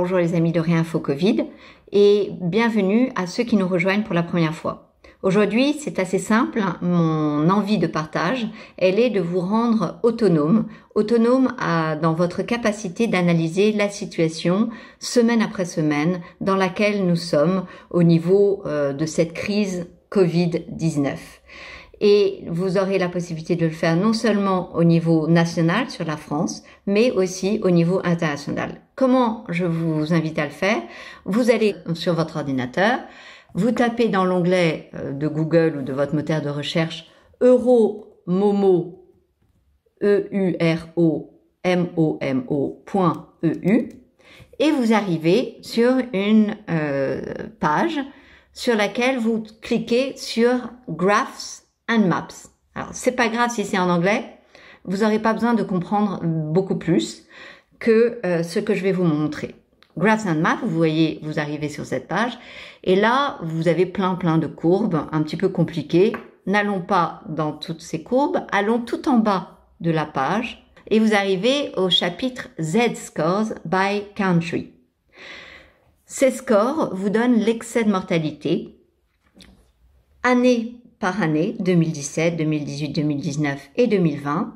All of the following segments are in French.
bonjour les amis de Réinfo Covid et bienvenue à ceux qui nous rejoignent pour la première fois. Aujourd'hui, c'est assez simple, mon envie de partage, elle est de vous rendre autonome dans votre capacité d'analyser la situation semaine après semaine dans laquelle nous sommes au niveau de cette crise Covid-19. Et vous aurez la possibilité de le faire non seulement au niveau national sur la France, mais aussi au niveau international. Comment je vous invite à le faire? Vous allez sur votre ordinateur, vous tapez dans l'onglet de Google ou de votre moteur de recherche Euromomo, EUROMOMO.EU et vous arrivez sur une page sur laquelle vous cliquez sur Graphs and Maps. Alors, c'est pas grave si c'est en anglais, vous n'aurez pas besoin de comprendre beaucoup plus que ce que je vais vous montrer. Graphs and Maps, vous voyez, vous arrivez sur cette page, et là, vous avez plein de courbes un petit peu compliquées. N'allons pas dans toutes ces courbes, allons tout en bas de la page, et vous arrivez au chapitre Z-Scores by Country. Ces scores vous donnent l'excès de mortalité, année par année, 2017, 2018, 2019 et 2020,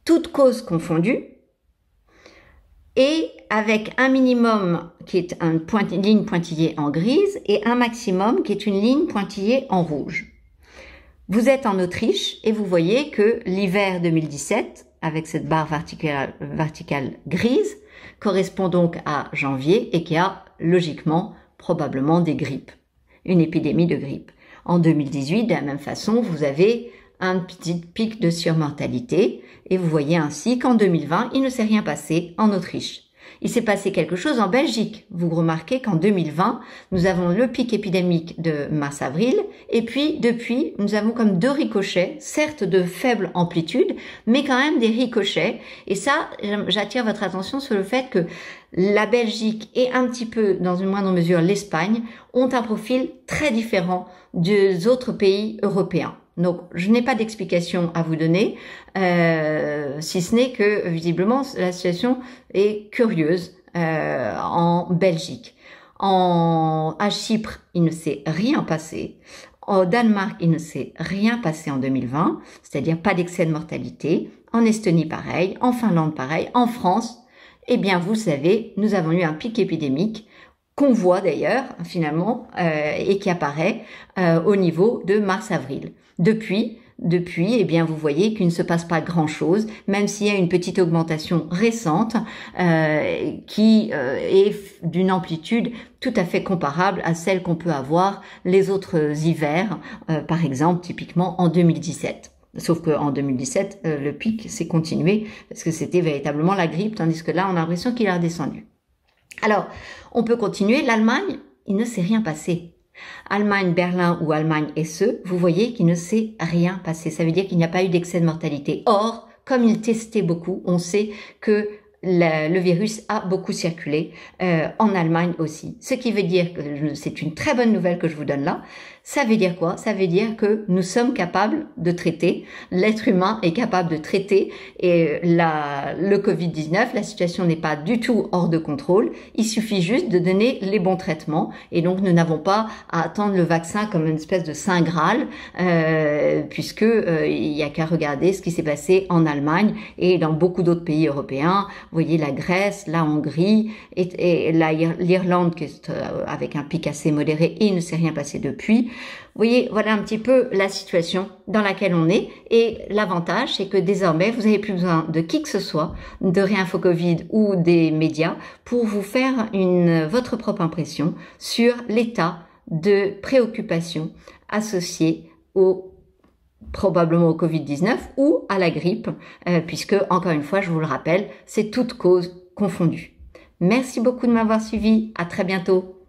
toutes causes confondues, et avec un minimum qui est une ligne pointillée en grise et un maximum qui est une ligne pointillée en rouge. Vous êtes en Autriche et vous voyez que l'hiver 2017, avec cette barre verticale grise, correspond donc à janvier et qui a logiquement probablement des grippes, une épidémie de grippe. En 2018, de la même façon, vous avez un petit pic de surmortalité et vous voyez ainsi qu'en 2020, il ne s'est rien passé en Autriche. Il s'est passé quelque chose en Belgique. Vous remarquez qu'en 2020, nous avons le pic épidémique de mars-avril et puis depuis, nous avons comme deux ricochets, certes de faible amplitude, mais quand même des ricochets. Et ça, j'attire votre attention sur le fait que la Belgique et un petit peu, dans une moindre mesure, l'Espagne ont un profil très différent des autres pays européens. Donc, je n'ai pas d'explication à vous donner, si ce n'est que, visiblement, la situation est curieuse en Belgique. À Chypre, il ne s'est rien passé. Au Danemark, il ne s'est rien passé en 2020, c'est-à-dire pas d'excès de mortalité. En Estonie, pareil. En Finlande, pareil. En France, eh bien, vous le savez, nous avons eu un pic épidémique qu'on voit d'ailleurs finalement et qui apparaît au niveau de mars-avril. Depuis, eh bien, vous voyez qu'il ne se passe pas grand-chose, même s'il y a une petite augmentation récente qui est d'une amplitude tout à fait comparable à celle qu'on peut avoir les autres hivers, par exemple typiquement en 2017. Sauf qu'en 2017, le pic s'est continué parce que c'était véritablement la grippe, tandis que là, on a l'impression qu'il est redescendu. Alors, on peut continuer. L'Allemagne, il ne s'est rien passé. Allemagne, Berlin ou Allemagne SE, vous voyez qu'il ne s'est rien passé. Ça veut dire qu'il n'y a pas eu d'excès de mortalité. Or, comme ils testaient beaucoup, on sait que le virus a beaucoup circulé en Allemagne aussi. Ce qui veut dire que c'est une très bonne nouvelle que je vous donne là. Ça veut dire quoi? Ça veut dire que nous sommes capables de traiter, l'être humain est capable de traiter et le Covid-19, la situation n'est pas du tout hors de contrôle. Il suffit juste de donner les bons traitements et donc nous n'avons pas à attendre le vaccin comme une espèce de saint graal puisque il y a qu'à regarder ce qui s'est passé en Allemagne et dans beaucoup d'autres pays européens. Vous voyez la Grèce, la Hongrie et l'Irlande qui est avec un pic assez modéré et il ne s'est rien passé depuis. Vous voyez, voilà un petit peu la situation dans laquelle on est et l'avantage c'est que désormais vous n'avez plus besoin de qui que ce soit, de Réinfo Covid ou des médias pour vous faire votre propre impression sur l'état de préoccupation associé probablement au Covid-19 ou à la grippe, puisque, encore une fois, je vous le rappelle, c'est toutes causes confondues. Merci beaucoup de m'avoir suivi. À très bientôt.